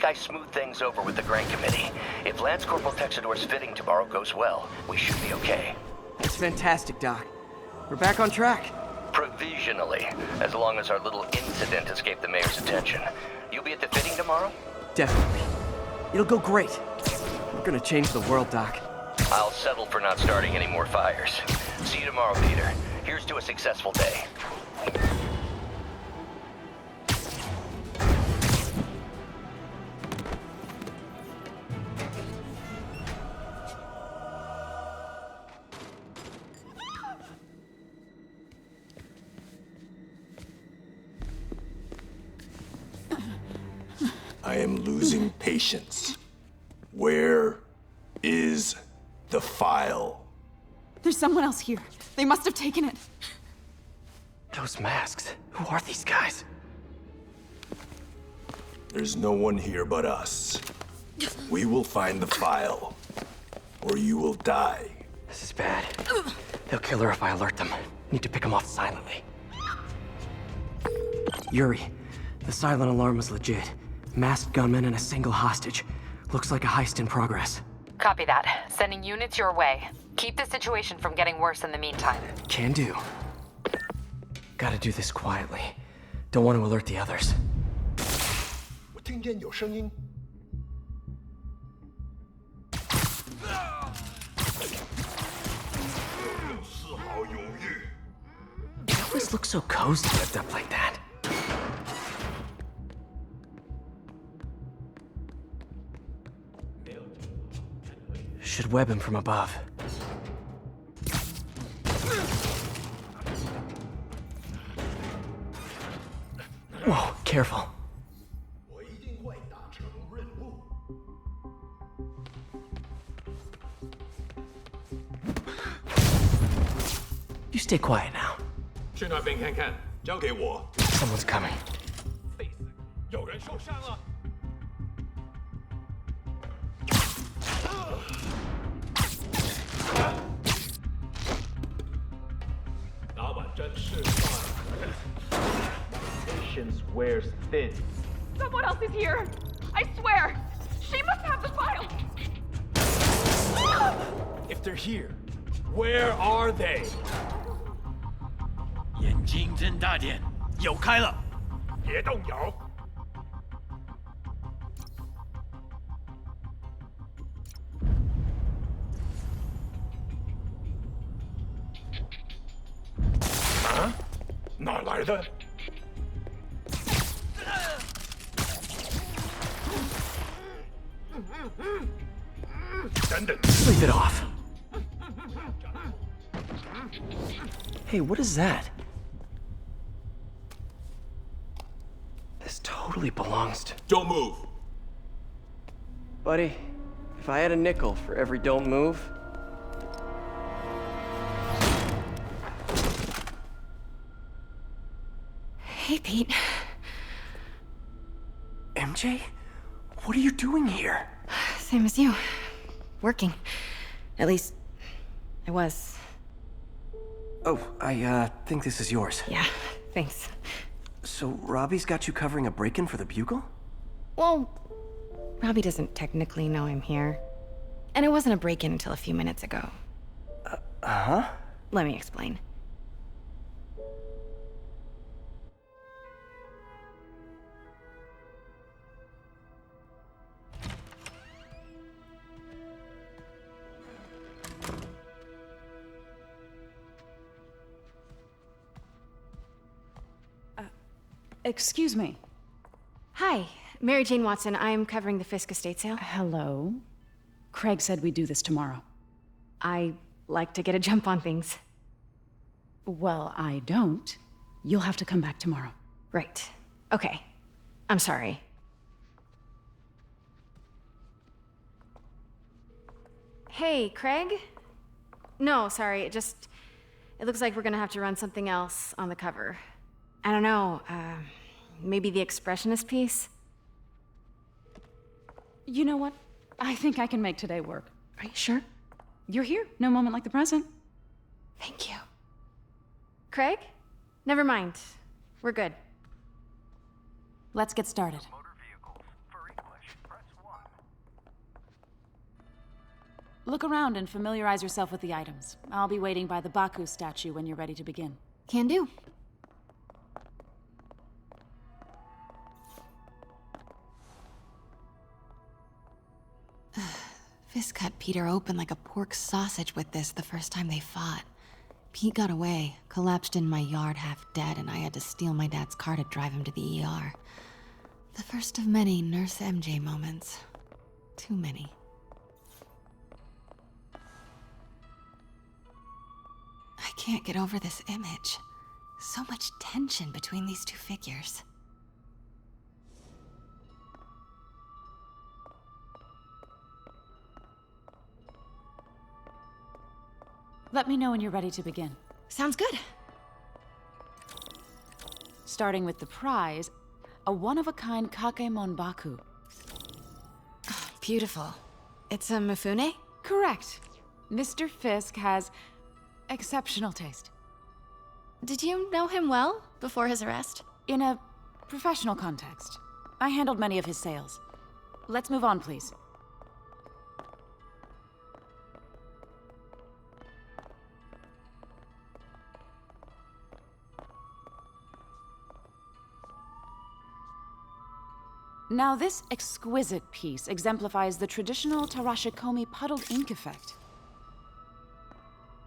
I smoothed things over with the Grant Committee. If Lance Corporal Texidor's fitting tomorrow goes well, we should be okay. That's fantastic, Doc. We're back on track. Provisionally, as long as our little incident escaped the mayor's attention. You'll be at the fitting tomorrow? Definitely. It'll go great. We're gonna change the world, Doc. I'll settle for not starting any more fires. See you tomorrow, Peter. Here's to a successful day. I am losing patience. Where is the file? There's someone else here. They must have taken it. Those masks. Who are these guys? There's no one here but us. We will find the file, or you will die. This is bad. They'll kill her if I alert them. Need to pick them off silently. Yuri, the silent alarm was legit. Masked gunmen and a single hostage. Looks like a heist in progress. Copy that. Sending units your way. Keep the situation from getting worse in the meantime. Can do. Gotta do this quietly. Don't want to alert the others. 我听见有声音。丝毫犹豫。 They always look so cozy lived up like that. Should web him from above. Whoa, careful. 我一定会达成任务。 You stay quiet now. 去那边看看，交给我。 Someone's coming. 废死！有人受伤了。打板针释放。Patience wears thin. Someone else is here. I swear. She must have the file. If they're here, where are they? 眼睛睁大点，有开了！别动摇。啊？哪来的？等等， Sleep it off. Hey, what is that? This totally belongs to... Don't move. Buddy, if I had a nickel for every don't move... Hey, Pete. MJ? What are you doing here? Same as you. Working. At least, I was. Oh, I think this is yours. Yeah, thanks. So Robbie's got you covering a break-in for the Bugle? Well, Robbie doesn't technically know I'm here. And it wasn't a break-in until a few minutes ago. Uh-huh? Let me explain. Excuse me. Hi, Mary Jane Watson. I'm covering the Fisk estate sale. Hello. Craig said we'd do this tomorrow. I like to get a jump on things. Well, I don't. You'll have to come back tomorrow. Right. Okay. I'm sorry. Hey, Craig? No, sorry. It looks like we're gonna have to run something else on the cover. I don't know, maybe the expressionist piece? You know what? I think I can make today work. Are you sure? You're here. No moment like the present. Thank you. Craig? Never mind. We're good. Let's get started. Motor vehicles for English. Look around and familiarize yourself with the items. I'll be waiting by the Baku statue when you're ready to begin. Can do. Fisk cut Peter open like a pork sausage with this the first time they fought. Pete got away, collapsed in my yard half dead, and I had to steal my dad's car to drive him to the ER. The first of many Nurse MJ moments. Too many. I can't get over this image. So much tension between these two figures. Let me know when you're ready to begin. Sounds good. Starting with the prize, a one-of-a-kind Kakemon Baku. Beautiful. It's a Mifune? Correct. Mr. Fisk has exceptional taste. Did you know him well before his arrest? In a professional context, I handled many of his sales. Let's move on, please. Now, this exquisite piece exemplifies the traditional Tarashikomi puddled ink effect.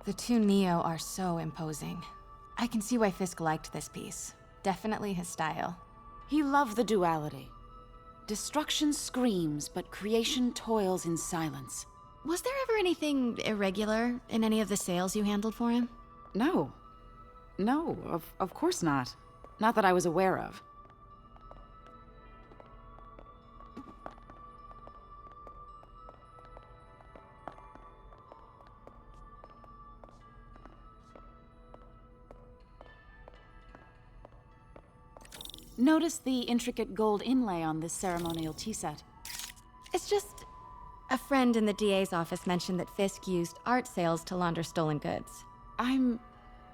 The two Neo are so imposing. I can see why Fisk liked this piece. Definitely his style. He loved the duality. Destruction screams, but creation toils in silence. Was there ever anything irregular in any of the sales you handled for him? No. No, of course not. Not that I was aware of. Notice the intricate gold inlay on this ceremonial tea set. It's just... a friend in the DA's office mentioned that Fisk used art sales to launder stolen goods. I'm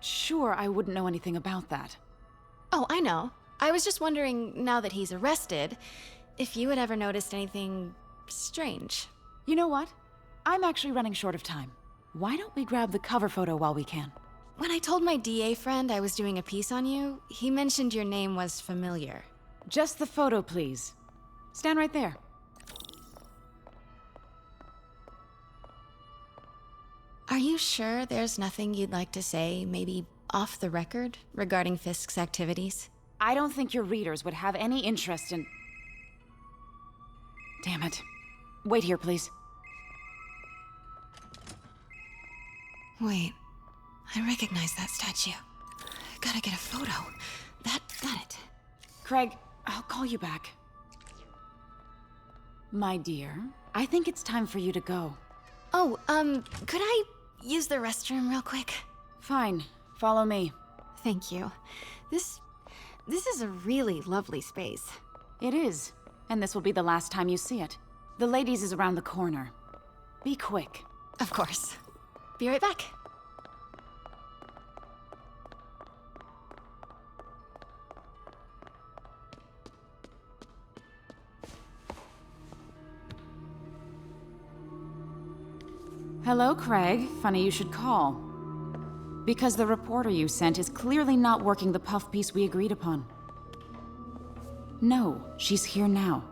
sure I wouldn't know anything about that. Oh, I know. I was just wondering, now that he's arrested, if you had ever noticed anything strange. You know what? I'm actually running short of time. Why don't we grab the cover photo while we can? When I told my DA friend I was doing a piece on you, he mentioned your name was familiar. Just the photo, please. Stand right there. Are you sure there's nothing you'd like to say, maybe off the record, regarding Fisk's activities? I don't think your readers would have any interest in... Damn it. Wait here, please. Wait. I recognize that statue. Gotta get a photo. Got it. Craig, I'll call you back. My dear, I think it's time for you to go. Oh, could I use the restroom real quick? Fine. Follow me. Thank you. This is a really lovely space. It is. And this will be the last time you see it. The ladies is around the corner. Be quick. Of course. Be right back. Hello, Craig. Funny you should call. Because the reporter you sent is clearly not working the puff piece we agreed upon. No, she's here now.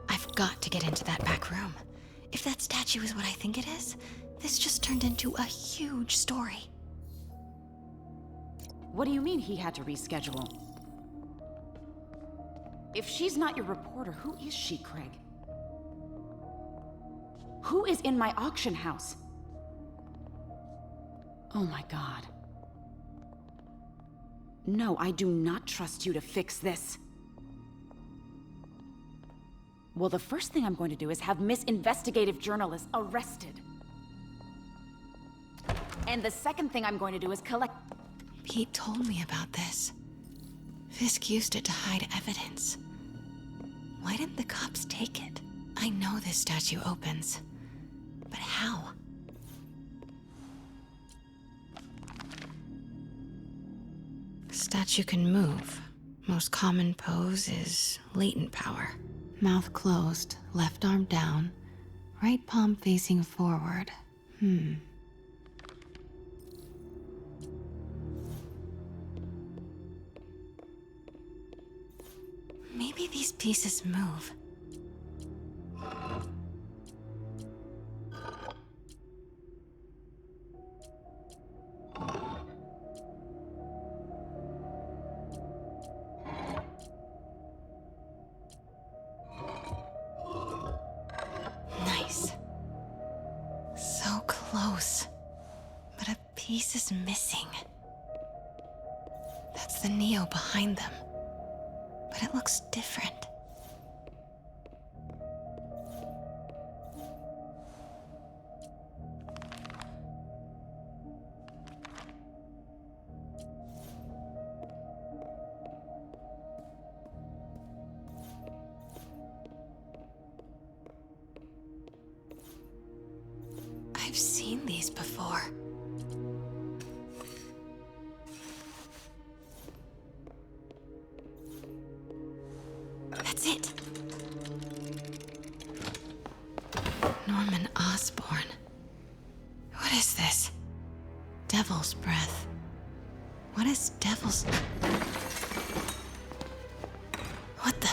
I've got to get into that back room. If that statue is what I think it is, this just turned into a huge story. What do you mean he had to reschedule? If she's not your reporter, who is she, Craig? Who is in my auction house? Oh my God. No, I do not trust you to fix this. Well, the first thing I'm going to do is have Miss Investigative Journalist arrested. And the second thing I'm going to do is collect... Pete told me about this. Fisk used it to hide evidence. Why didn't the cops take it? I know this statue opens. But how? Statue can move. Most common pose is latent power. Mouth closed, left arm down, Right palm facing forward. Maybe these pieces move. Nice. So close. But a piece is missing. That's the Neo behind them. But it looks different. I've seen these before. That's it. Norman Osborn. What is this? Devil's breath. What is devil's... What the...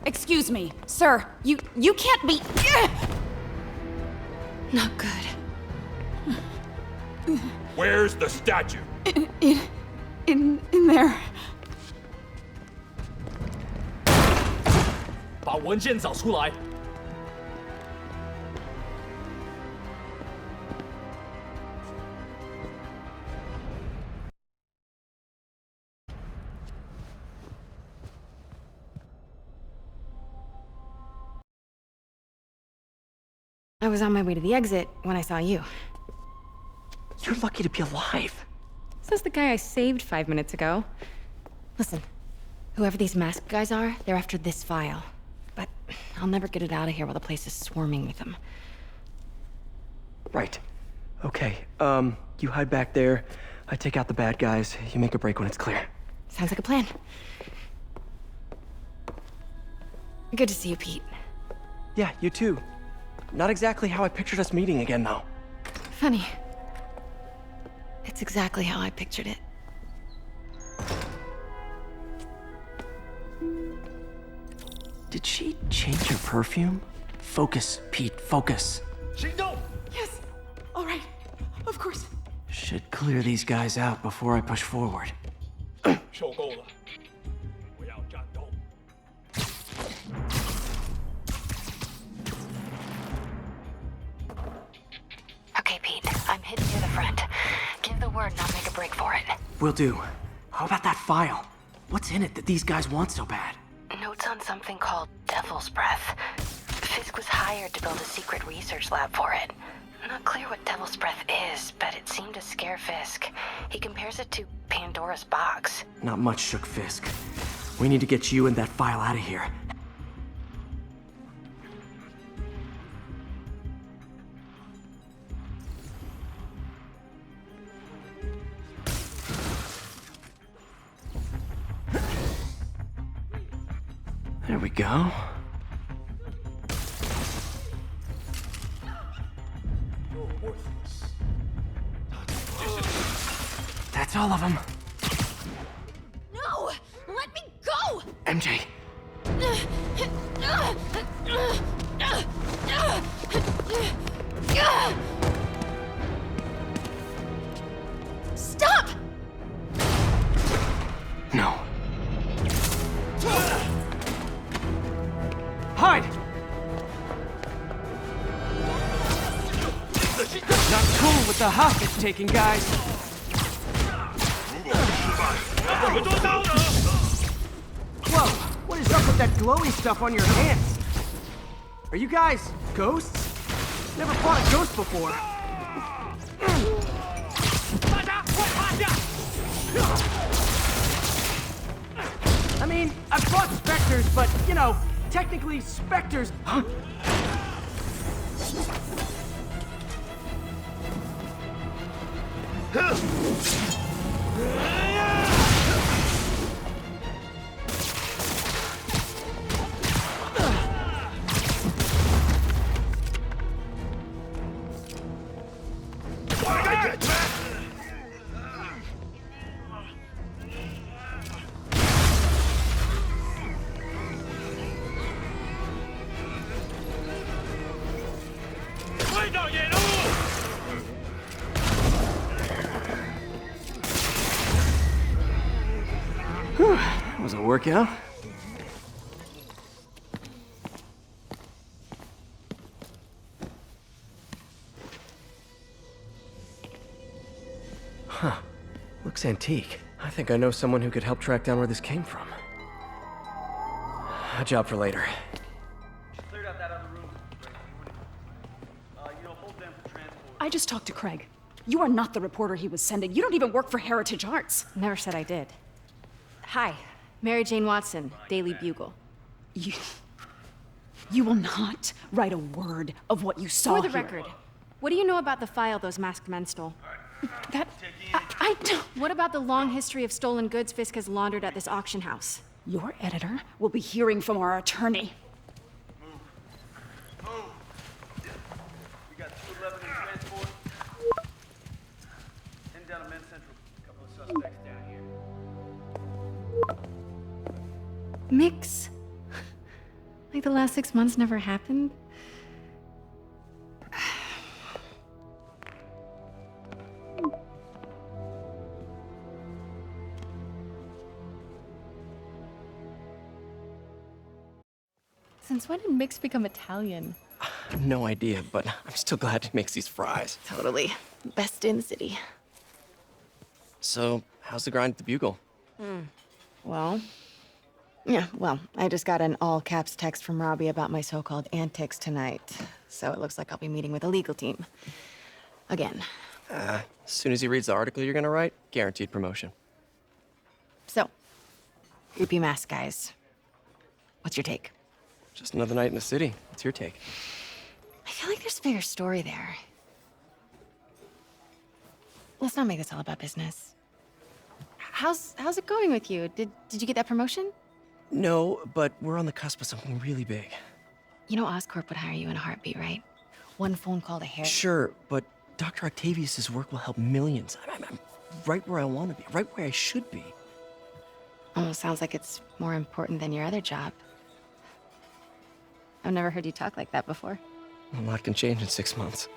Excuse me, sir. You can't be... Not good. Where's the statue? In there. 把文件找出来。I was on my way to the exit when I saw you. You're lucky to be alive. Says the guy I saved 5 minutes ago. Listen, whoever these masked guys are, they're after this file. But I'll never get it out of here while the place is swarming with them. Right. Okay, you hide back there. I take out the bad guys. You make a break when it's clear. Sounds like a plan. Good to see you, Pete. Yeah, you too. Not exactly how I pictured us meeting again, though. Funny. It's exactly how I pictured it. Did she change her perfume? Focus, Pete, focus. 行动！ Yes. All right. Of course. Should clear these guys out before I push forward. 受够了，我要战斗。 Okay, Pete. I'm hidden near the front. Give the word and I'll make a break for it. Will do. How about that file? What's in it that these guys want so bad? Notes on something called Devil's Breath. Fisk was hired to build a secret research lab for it. Not clear what Devil's Breath is, but it seemed to scare Fisk. He compares it to Pandora's box. Not much shook Fisk. We need to get you and that file out of here. There we go. That's all of them. No! Let me go! MJ. Stop! No. Hide! Not cool with the hostage taking, guys. Whoa! What is up with that glowy stuff on your hands? Are you guys ghosts? Never fought a ghost before. I mean, I've fought specters, but, you know, technically specters... Huh? That was a workout. Huh. Looks antique. I think I know someone who could help track down where this came from. A job for later. I just talked to Craig. You are not the reporter he was sending. You don't even work for Heritage Arts. Never said I did. Hi, Mary Jane Watson, Daily Bugle. You will not write a word of what you saw For the here. record, what do you know about the file those masked men stole? I don't... What about the long history of stolen goods Fisk has laundered at this auction house? Your editor will be hearing from our attorney. We got 211 in transport. 10 down to Men's Central. A couple of suspects down here. Mix? Like the last 6 months never happened? Since when did Mix become Italian? No idea, but I'm still glad he makes these fries. Totally. Best in the city. So, how's the grind at the Bugle? Well, I just got an all-caps text from Robbie about my so-called antics tonight. So it looks like I'll be meeting with a legal team. Again. As soon as he reads the article you're gonna write, guaranteed promotion. So, creepy mask guys. What's your take? Just another night in the city. What's your take? I feel like there's a bigger story there. Let's not make this all about business. How's it going with you? Did you get that promotion? No, but we're on the cusp of something really big. You know Oscorp would hire you in a heartbeat, right? One phone call to Harry. Sure, but Dr. Octavius's work will help millions. I'm right where I want to be, right where I should be. Almost sounds like it's more important than your other job. I've never heard you talk like that before. A lot can change in 6 months.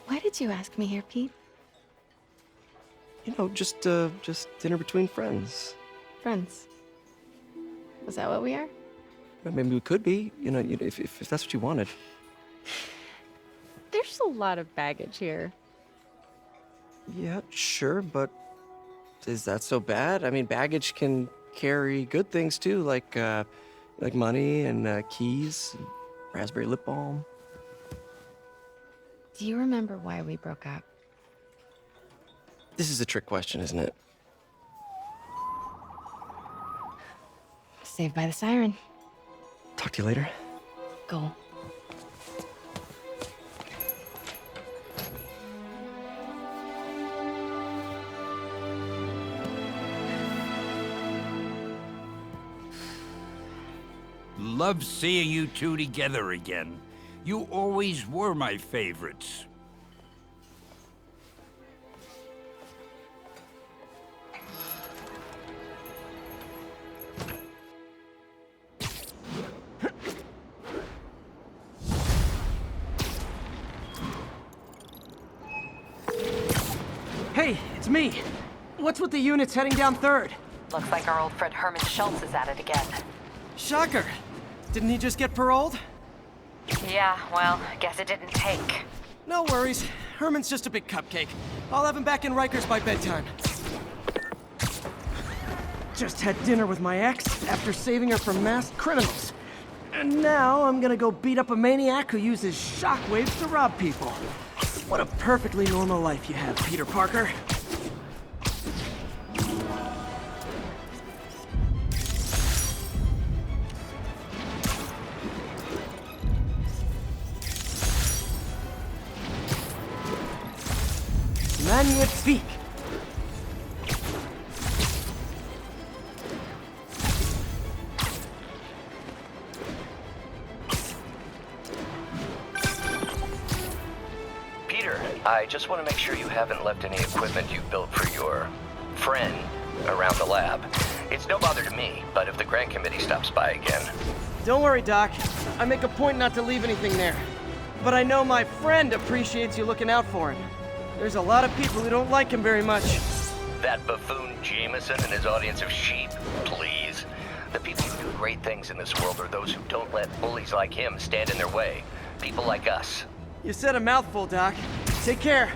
Why did you ask me here, Pete? You know, just dinner between friends. Friends. Was that what we are? Well, maybe we could be, if that's what you wanted. There's a lot of baggage here. Yeah, sure, but is that so bad? I mean, baggage can carry good things too, like money and keys, and raspberry lip balm. Do you remember why we broke up? This is a trick question, isn't it? Saved by the siren. Talk to you later. Go. Love seeing you two together again. You always were my favorites. Hey, it's me. What's with the units heading down 3rd? Looks like our old friend Herman Schultz is at it again. Shocker. Didn't he just get paroled? Yeah, well, guess it didn't take. No worries. Herman's just a big cupcake. I'll have him back in Rikers by bedtime. Just had dinner with my ex after saving her from masked criminals. And now I'm gonna go beat up a maniac who uses shockwaves to rob people. What a perfectly normal life you have, Peter Parker. Magnifique! Peter, I just want to make sure you haven't left any equipment you built for your friend around the lab. It's no bother to me, but if the grant committee stops by again... Don't worry, Doc. I make a point not to leave anything there. But I know my friend appreciates you looking out for him. There's a lot of people who don't like him very much. That buffoon Jameson and his audience of sheep? Please. The people who do great things in this world are those who don't let bullies like him stand in their way. People like us. You said a mouthful, Doc. Take care.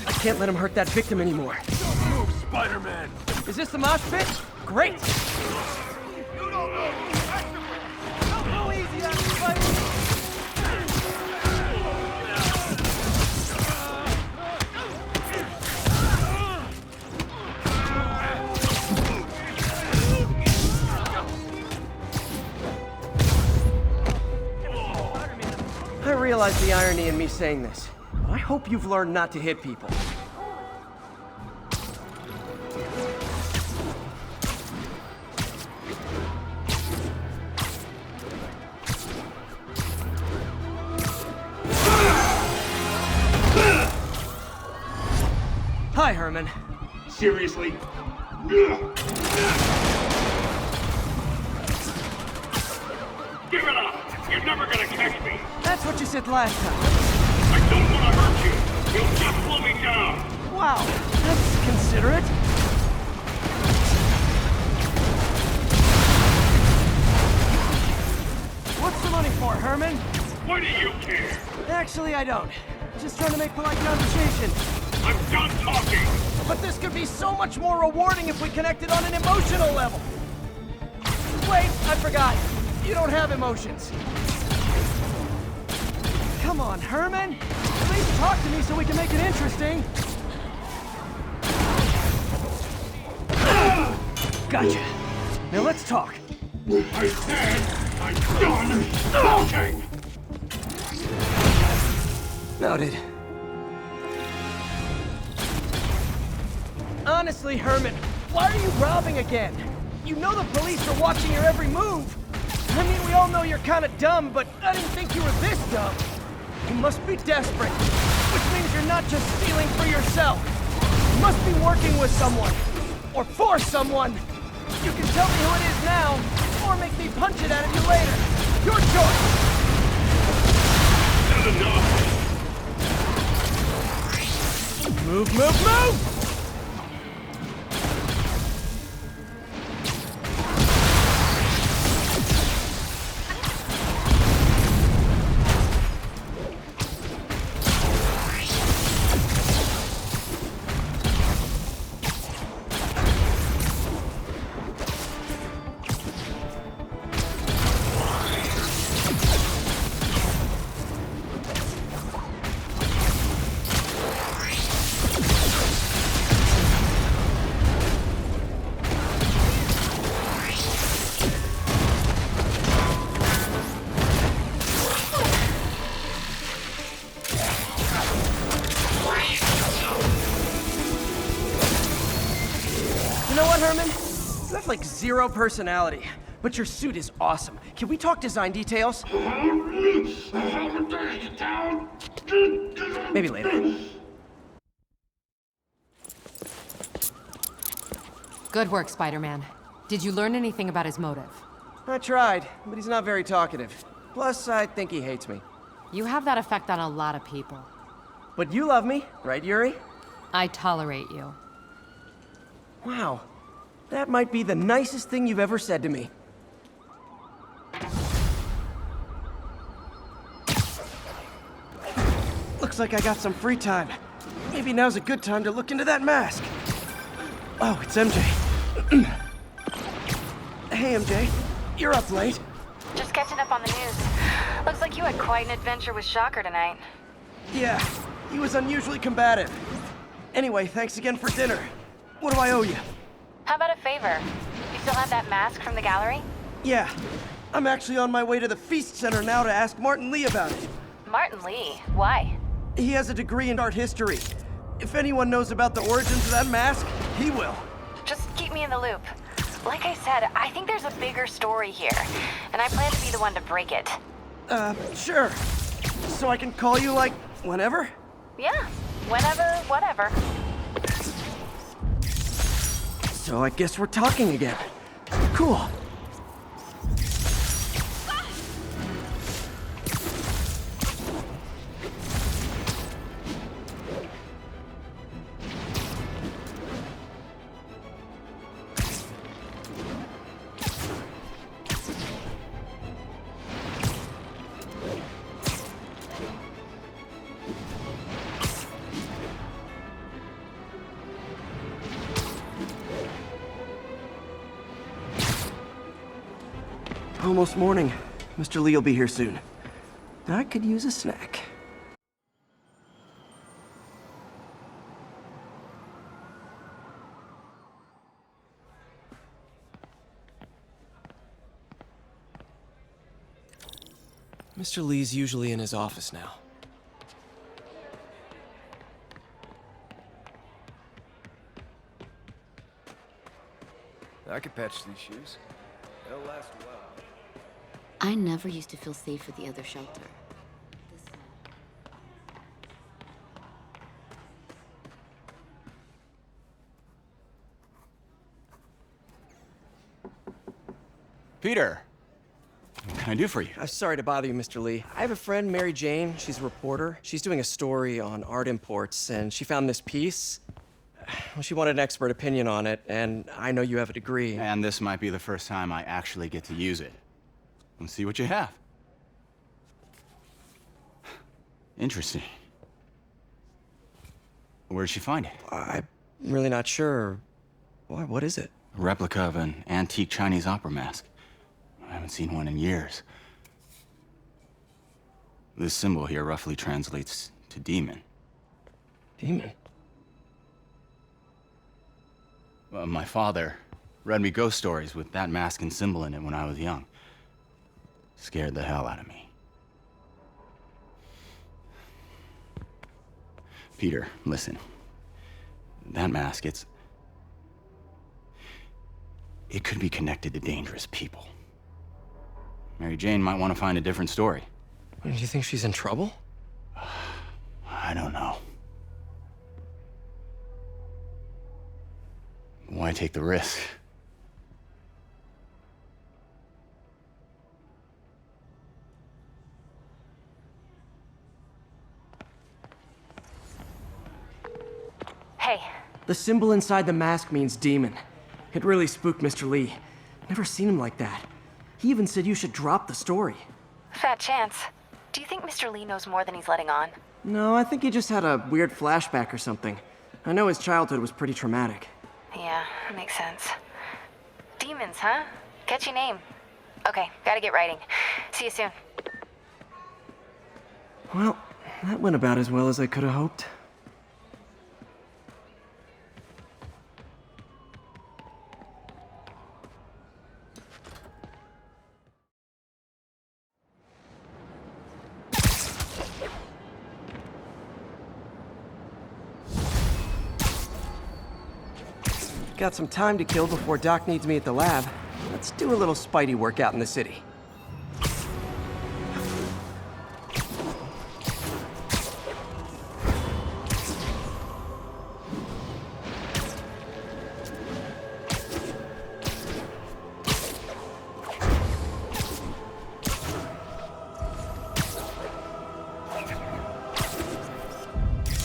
I can't let him hurt that victim anymore. Don't move, Spider-Man! Is this the mosh pit? Great! You don't know! Don't go easy on me, buddy! I realize the irony in me saying this. I hope you've learned not to hit people. Hi, Herman. Seriously? Give it up! You're never gonna catch me! That's what you said last time. I don't want to hurt you! You'll just slow me down! Wow, that's considerate. What's the money for, Herman? Why do you care? Actually, I don't. Just trying to make polite conversation. I'm done talking! But this could be so much more rewarding if we connected on an emotional level. Wait, I forgot. You don't have emotions. Come on, Herman. At least talk to me so we can make it interesting. Gotcha. Now let's talk. I said I'm done talking! Noted. Honestly, Herman, why are you robbing again? You know the police are watching your every move. I mean, we all know you're kind of dumb, but I didn't think you were this dumb. You must be desperate, which means you're not just stealing for yourself. You must be working with someone, or for someone. You can tell me who it is now, or make me punch it out of you later. Your choice. That's enough! Move, move, move! Herman? You have like zero personality, but your suit is awesome. Can we talk design details? Maybe later. Good work, Spider-Man. Did you learn anything about his motive? I tried, but he's not very talkative. Plus, I think he hates me. You have that effect on a lot of people. But you love me, right, Yuri? I tolerate you. Wow. That might be the nicest thing you've ever said to me. Looks like I got some free time. Maybe now's a good time to look into that mask. Oh, it's MJ. Hey, MJ. You're up late. Just catching up on the news. Looks like you had quite an adventure with Shocker tonight. Yeah, he was unusually combative. Anyway, thanks again for dinner. What do I owe you? How about a favor? You still have that mask from the gallery? Yeah. I'm actually on my way to the Feast Center now to ask Martin Lee about it. Martin Lee? Why? He has a degree in art history. If anyone knows about the origins of that mask, he will. Just keep me in the loop. Like I said, I think there's a bigger story here, and I plan to be the one to break it. Sure. So I can call you, like, whenever? Yeah, whenever, whatever. So I guess we're talking again. Cool. Almost morning. Mr. Lee will be here soon. I could use a snack. Mr. Lee's usually in his office now. I could patch these shoes. They'll last a while. I never used to feel safe at the other shelter. Peter, what can I do for you? I'm sorry to bother you, Mr. Lee. I have a friend, Mary Jane. She's a reporter. She's doing a story on art imports, and she found this piece. Well, she wanted an expert opinion on it, and I know you have a degree. And this might be the first time I actually get to use it. Let's see what you have. Interesting. Where'd she find it? I'm really not sure. What is it? A replica of an antique Chinese opera mask. I haven't seen one in years. This symbol here roughly translates to demon. Demon? My father read me ghost stories with that mask and symbol in it when I was young. Scared the hell out of me. Peter, listen. That mask, it could be connected to dangerous people. Mary Jane might want to find a different story. Do you think she's in trouble? I don't know. Why take the risk? Hey. The symbol inside the mask means demon. It really spooked Mr. Lee. Never seen him like that. He even said you should drop the story. Fat chance. Do you think Mr. Lee knows more than he's letting on? No, I think he just had a weird flashback or something. I know his childhood was pretty traumatic. Yeah, makes sense. Demons, huh? Catchy name. Okay, gotta get writing. See you soon. Well, that went about as well as I could have hoped. Got some time to kill before Doc needs me at the lab. Let's do a little Spidey workout in the city.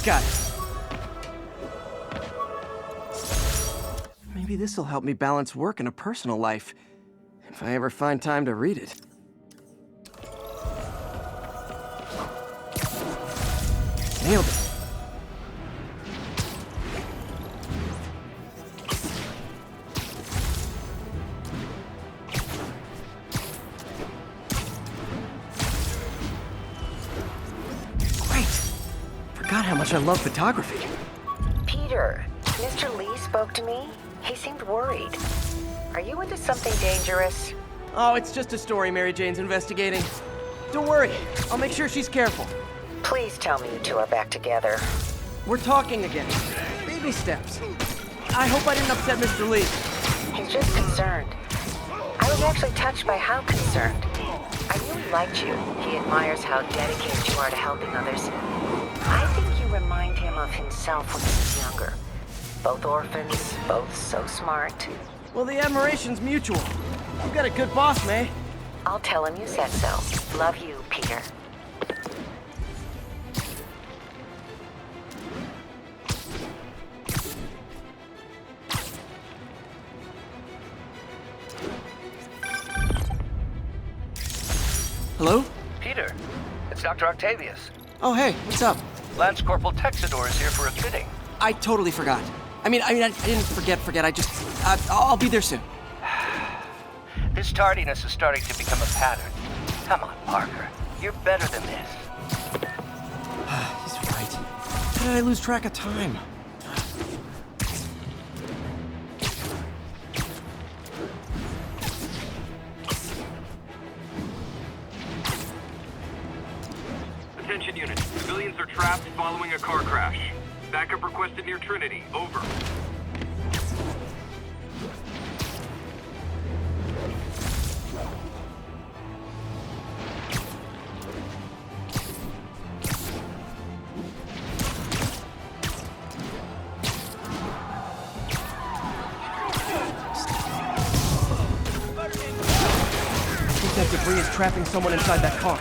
Got it. Maybe this'll help me balance work and a personal life, if I ever find time to read it. Nailed it. Great. Forgot how much I love photography. Peter, Mr. Lee spoke to me. He seemed worried. Are you into something dangerous? Oh, it's just a story Mary Jane's investigating. Don't worry, I'll make sure she's careful. Please tell me you two are back together. We're talking again. Baby steps. I hope I didn't upset Mr. Lee. He's just concerned. I was actually touched by how concerned. I knew he liked you. He admires how dedicated you are to helping others. I think you remind him of himself when he was younger. Both orphans, both so smart. Well, the admiration's mutual. You've got a good boss, May. I'll tell him you said so. Love you, Peter. Hello? Peter, it's Dr. Octavius. Oh, hey, what's up? Lance Corporal Texador is here for a fitting. I totally forgot. I didn't forget. I'll be there soon. This tardiness is starting to become a pattern. Come on, Parker. You're better than this. He's right. How did I lose track of time? Attention units. Civilians are trapped following a car crash. Backup requested near Trinity. Over. I think that debris is trapping someone inside that car.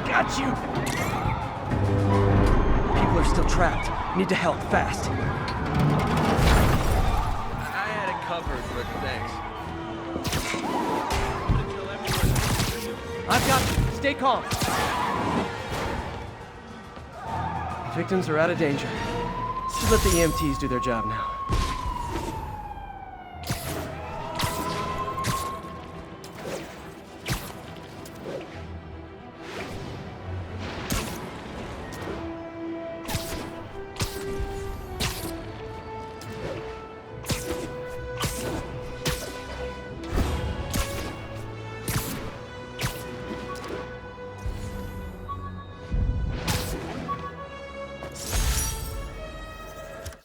Got you! People are still trapped. Need to help, fast. I had it covered, but thanks. I've got you. Stay calm. Victims are out of danger. Just let the EMTs do their job now.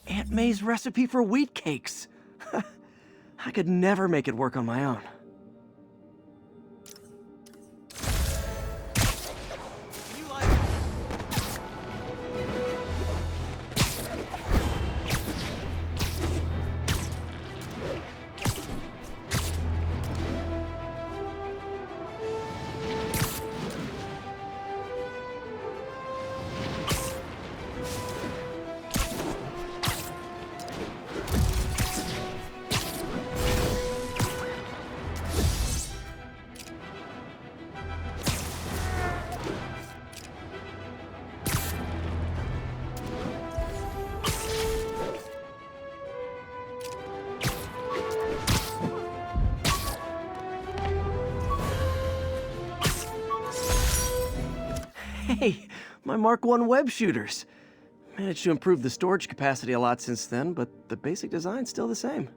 Aunt May's recipe for wheat cakes. I could never make it work on my own. Hey, my Mark I web shooters. Managed to improve the storage capacity a lot since then, but the basic design's still the same.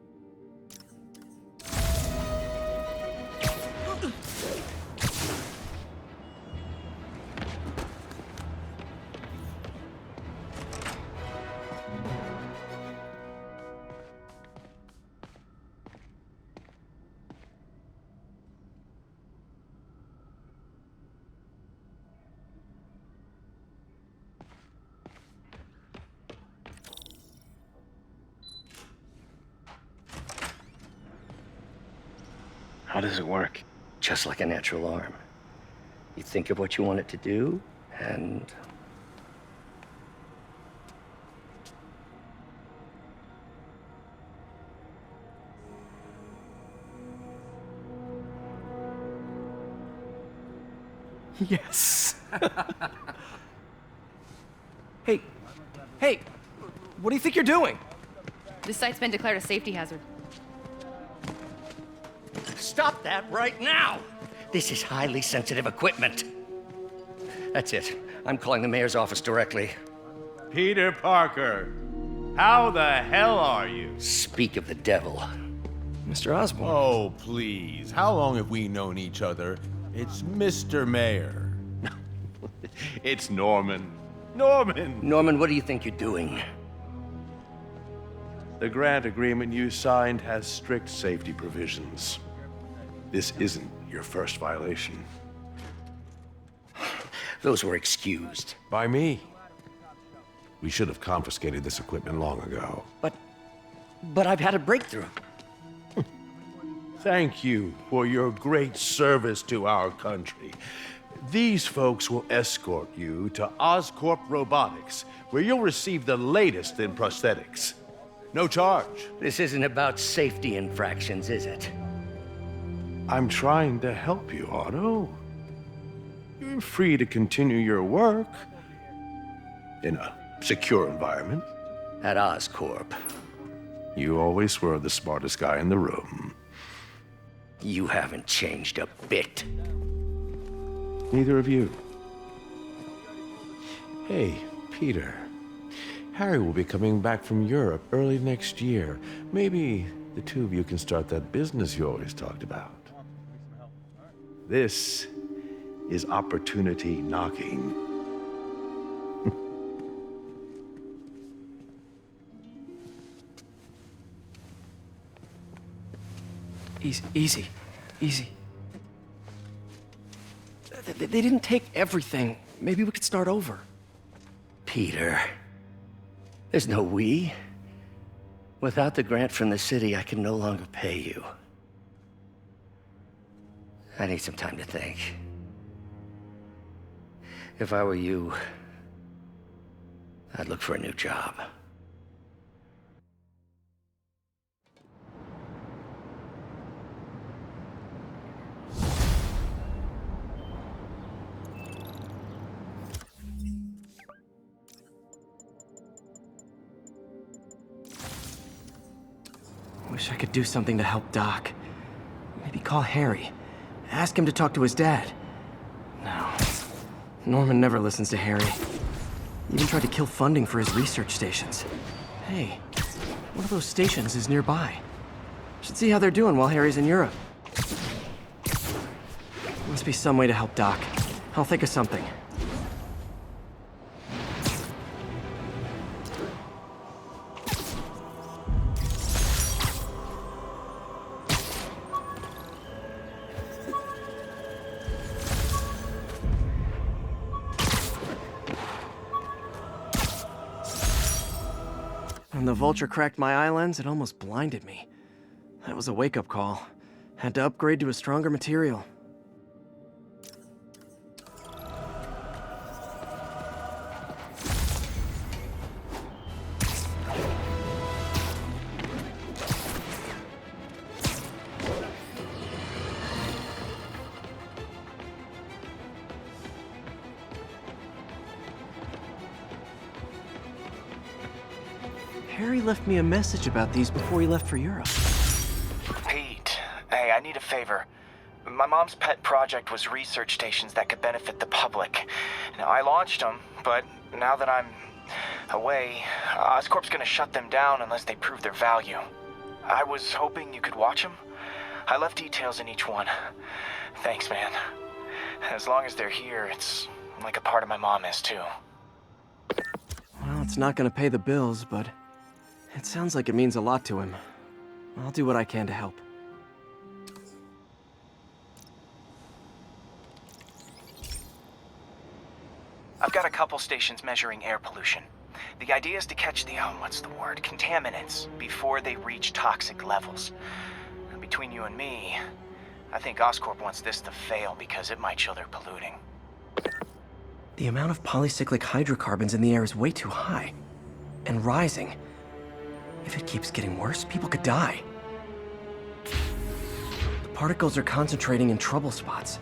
How does it work? Just like a natural arm. You think of what you want it to do, and... Yes. Hey, what do you think you're doing? This site's been declared a safety hazard. Stop that right now! This is highly sensitive equipment. That's it. I'm calling the mayor's office directly. Peter Parker, How the hell are you? Speak of the devil. Mr. Osborn. Oh, please. How long have we known each other? It's Mr. Mayor. It's Norman. Norman! Norman, what do you think you're doing? The grant agreement you signed has strict safety provisions. This isn't your first violation. Those were excused. By me. We should have confiscated this equipment long ago. But I've had a breakthrough. Thank you for your great service to our country. These folks will escort you to Oscorp Robotics, where you'll receive the latest in prosthetics. No charge. This isn't about safety infractions, is it? I'm trying to help you, Otto. You're free to continue your work in a secure environment. At Oscorp. You always were the smartest guy in the room. You haven't changed a bit. Neither of you. Hey, Peter. Harry will be coming back from Europe early next year. Maybe the two of you can start that business you always talked about. This is opportunity knocking. Easy. They didn't take everything. Maybe we could start over. Peter, there's no we. Without the grant from the city, I can no longer pay you. I need some time to think. If I were you, I'd look for a new job. Wish I could do something to help Doc. Maybe call Harry. Ask him to talk to his dad. No. Norman never listens to Harry. He even tried to kill funding for his research stations. Hey, one of those stations is nearby. Should see how they're doing while Harry's in Europe. Must be some way to help Doc. I'll think of something. When the vulture cracked my eye lens, it almost blinded me. That was a wake-up call. Had to upgrade to a stronger material. Harry left me a message about these before he left for Europe. Pete, hey, I need a favor. My mom's pet project was research stations that could benefit the public. Now, I launched them, but now that I'm away, Oscorp's gonna shut them down unless they prove their value. I was hoping you could watch them. I left details in each one. Thanks, man. As long as they're here, it's like a part of my mom is, too. Well, it's not gonna pay the bills, but it sounds like it means a lot to him. I'll do what I can to help. I've got a couple stations measuring air pollution. The idea is to catch the, contaminants before they reach toxic levels. Between you and me, I think Oscorp wants this to fail because it might show they're polluting. The amount of polycyclic hydrocarbons in the air is way too high. And rising. If it keeps getting worse, people could die. The particles are concentrating in trouble spots,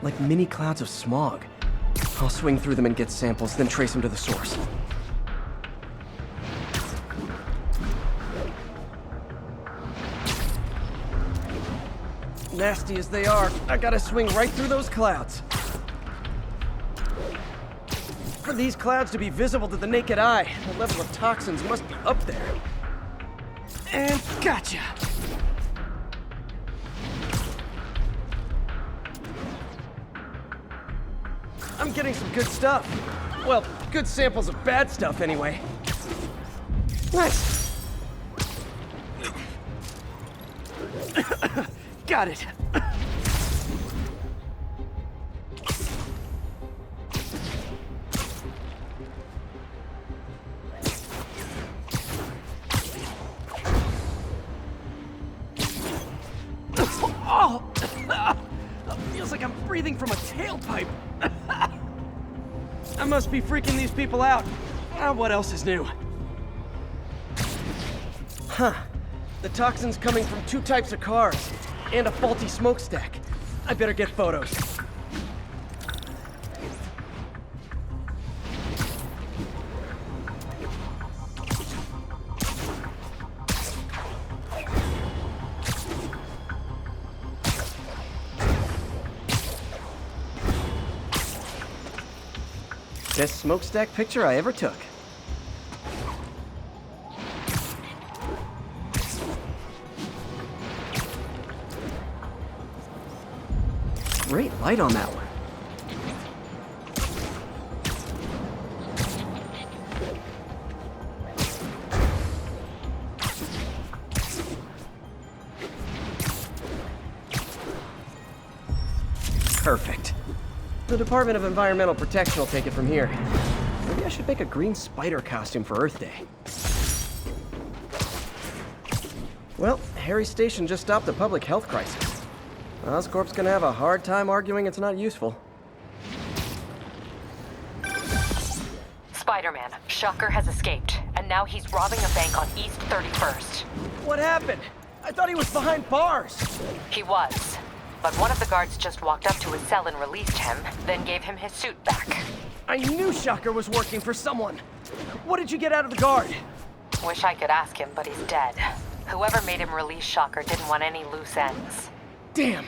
like mini clouds of smog. I'll swing through them and get samples, then trace them to the source. Nasty as they are, I gotta swing right through those clouds. For these clouds to be visible to the naked eye, the level of toxins must be up there. And gotcha! I'm getting some good stuff. Well, good samples of bad stuff anyway. Nice! Got it. Oh! Feels like I'm breathing from a tailpipe. I must be freaking these people out. What else is new? Huh. The toxin's coming from 2 types of cars, and a faulty smokestack. I better get photos. Best smokestack picture I ever took. Great light on that one. Perfect. The Department of Environmental Protection will take it from here. Maybe I should make a green spider costume for Earth Day. Well, Harry Station just stopped a public health crisis. Oscorp's gonna have a hard time arguing it's not useful. Spider-Man, Shocker has escaped, and now he's robbing a bank on East 31st. What happened? I thought he was behind bars. He was, but one of the guards just walked up to his cell and released him, then gave him his suit back. I knew Shocker was working for someone. What did you get out of the guard? Wish I could ask him, but he's dead. Whoever made him release Shocker didn't want any loose ends. Damn.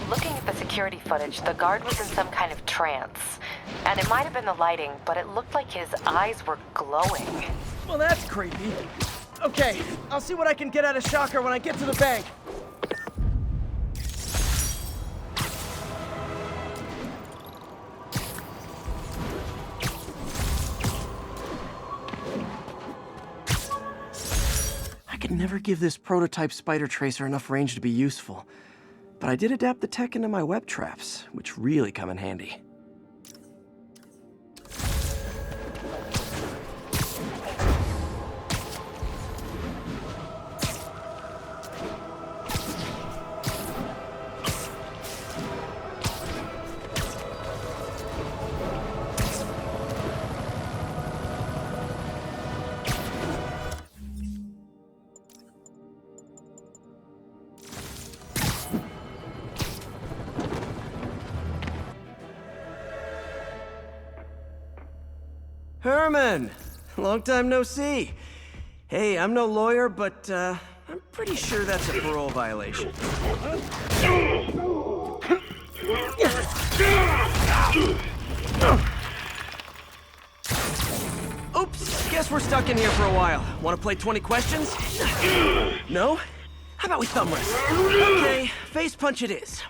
Looking at the security footage, the guard was in some kind of trance. And it might have been the lighting, but it looked like his eyes were glowing. Well, that's creepy. Okay, I'll see what I can get out of Shocker when I get to the bank. I could never give this prototype spider tracer enough range to be useful. But I did adapt the tech into my web traps, which really come in handy. Herman! Long time no see. Hey, I'm no lawyer, but I'm pretty sure that's a parole violation. Oops, guess we're stuck in here for a while. Want to play 20 questions? No? How about we thumb wrestle? Okay, face punch it is.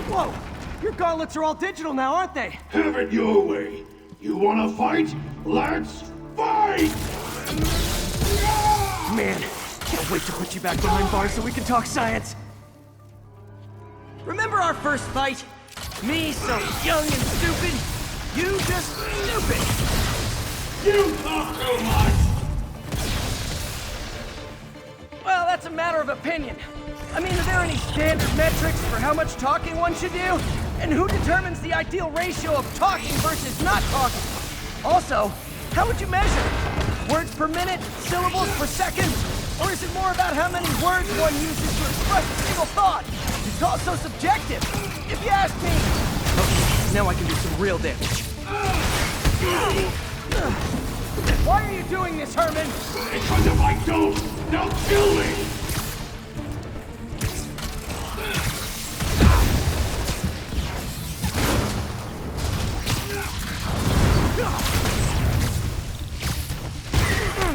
Whoa! Your gauntlets are all digital now, aren't they? Have it your way. You wanna fight? Let's fight! Man, can't wait to put you back behind bars so we can talk science. Remember our first fight? Me so young and stupid, you just stupid. You talk too much! Well, that's a matter of opinion. I mean, are there any standard metrics for how much talking one should do? And who determines the ideal ratio of talking versus not talking? Also, how would you measure? Words per minute? Syllables per second? Or is it more about how many words one uses to express a single thought? It's also subjective, if you ask me. Okay, now I can do some real damage. Why are you doing this, Herman? Because if I don't, they'll kill me!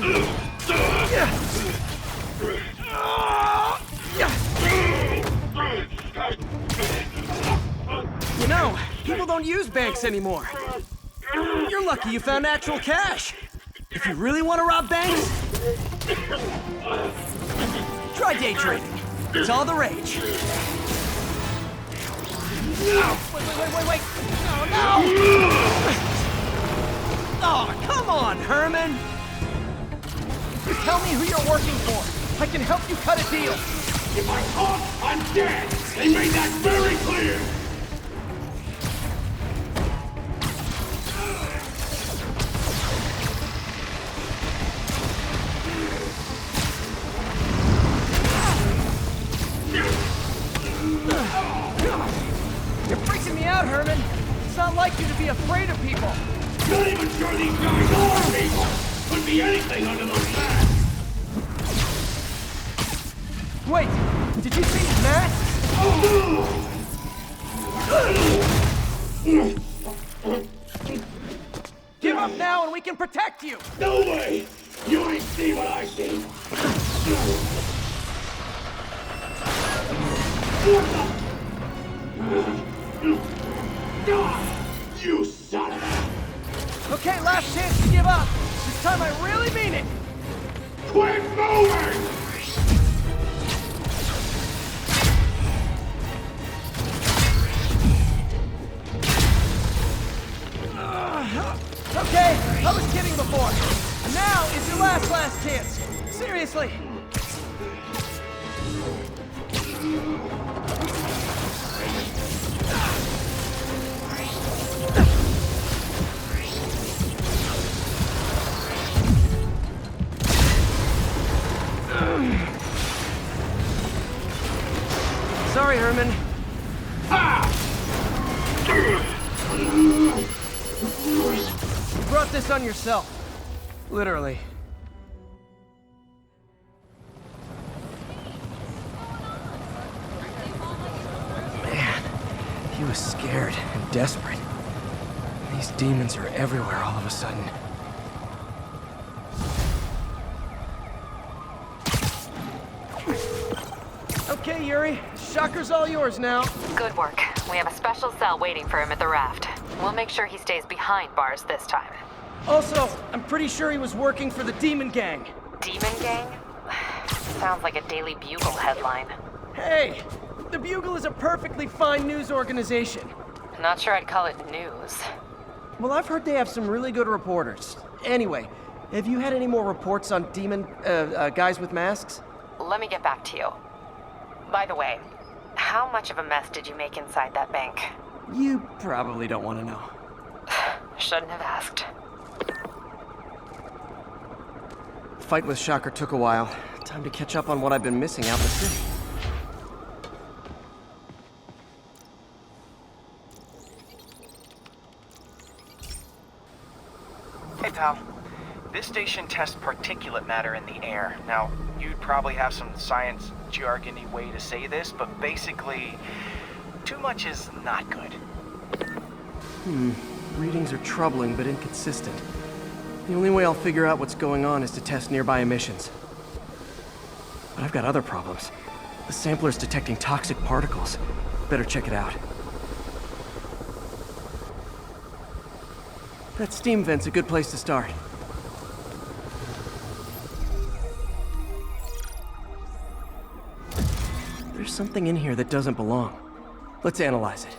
You know, people don't use banks anymore. You're lucky you found actual cash. If you really want to rob banks, try day trading. It's all the rage. Wait. No! Oh, come on, Herman. You tell me who you're working for. I can help you cut a deal. If I talk, I'm dead! They made that very clear! You're freaking me out, Herman. It's not like you to be afraid of people. Not even sure these guys are people! Could be anything under those masks! Wait, did you see masks? Give up now and we can protect you! No way! You ain't see what I see! You son of a... Okay, last chance to give up. This time I really mean it. Quit moving! Okay, I was kidding before. And now is your last chance. Seriously. Sorry, Herman. You brought this on yourself. Literally. Man, he was scared and desperate. These demons are everywhere all of a sudden. Okay, Yuri. Shocker's all yours now. Good work. We have a special cell waiting for him at the raft. We'll make sure he stays behind bars this time. Also, I'm pretty sure he was working for the Demon Gang. Demon Gang? Sounds like a Daily Bugle headline. Hey! The Bugle is a perfectly fine news organization. Not sure I'd call it news. Well, I've heard they have some really good reporters. Anyway, have you had any more reports on demon, guys with masks? Let me get back to you. By the way, how much of a mess did you make inside that bank? You probably don't want to know. Shouldn't have asked. The fight with Shocker took a while. Time to catch up on what I've been missing out in the city. Hey, pal. This station tests particulate matter in the air. Now, you'd probably have some science jargony way to say this, but basically, too much is not good. Readings are troubling but inconsistent. The only way I'll figure out what's going on is to test nearby emissions. But I've got other problems. The sampler's detecting toxic particles. Better check it out. That steam vent's a good place to start. There's something in here that doesn't belong. Let's analyze it.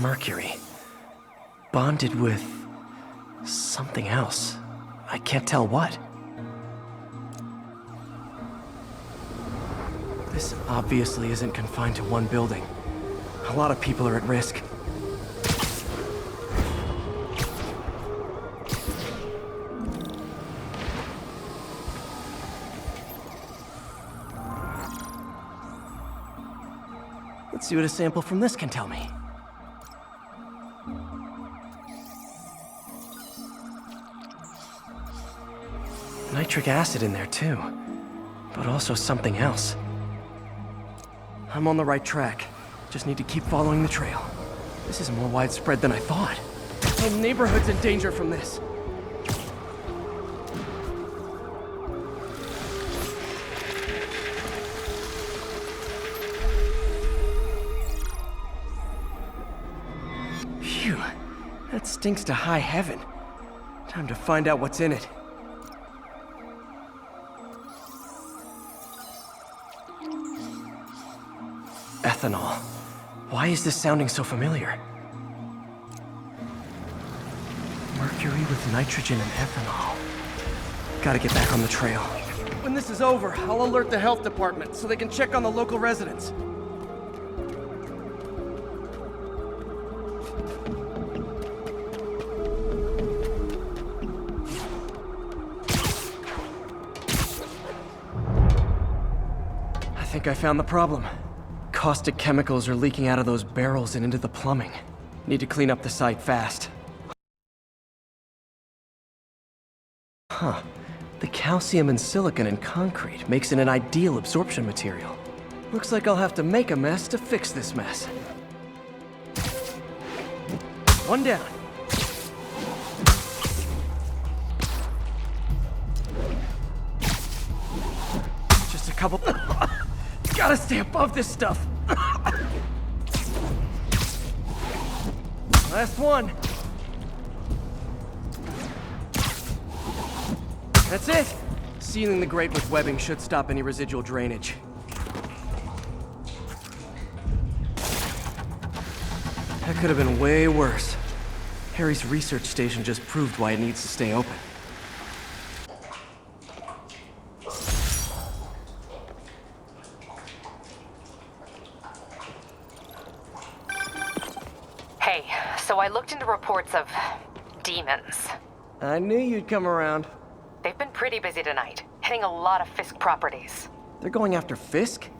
Mercury. Bonded with something else. I can't tell what. This obviously isn't confined to one building. A lot of people are at risk. Let's see what a sample from this can tell me. Nitric acid in there too, but also something else. I'm on the right track. Just need to keep following the trail. This is more widespread than I thought. whole neighborhood's in danger from this. Phew, that stinks to high heaven. Time to find out what's in it. Ethanol. Why is this sounding so familiar? Mercury with nitrogen and ethanol. Gotta get back on the trail. When this is over, I'll alert the health department so they can check on the local residents. I think I found the problem. Caustic chemicals are leaking out of those barrels and into the plumbing. Need to clean up the site fast. Huh. The calcium and silicon in concrete makes it an ideal absorption material. Looks like I'll have to make a mess to fix this mess. One down. Just a couple... Gotta stay above this stuff. Last one. That's it. Sealing the grate with webbing should stop any residual drainage. That could have been way worse. Harry's research station just proved why it needs to stay open. Hey, so I looked into reports of demons. I knew you'd come around. They've been pretty busy tonight, hitting a lot of Fisk properties. They're going after Fisk?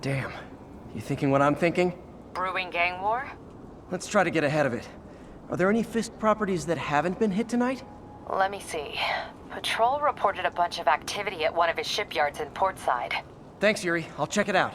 Damn. You thinking what I'm thinking? Brewing gang war? Let's try to get ahead of it. Are there any Fisk properties that haven't been hit tonight? Let me see. Patrol reported a bunch of activity at one of his shipyards in Portside. Thanks, Yuri. I'll check it out.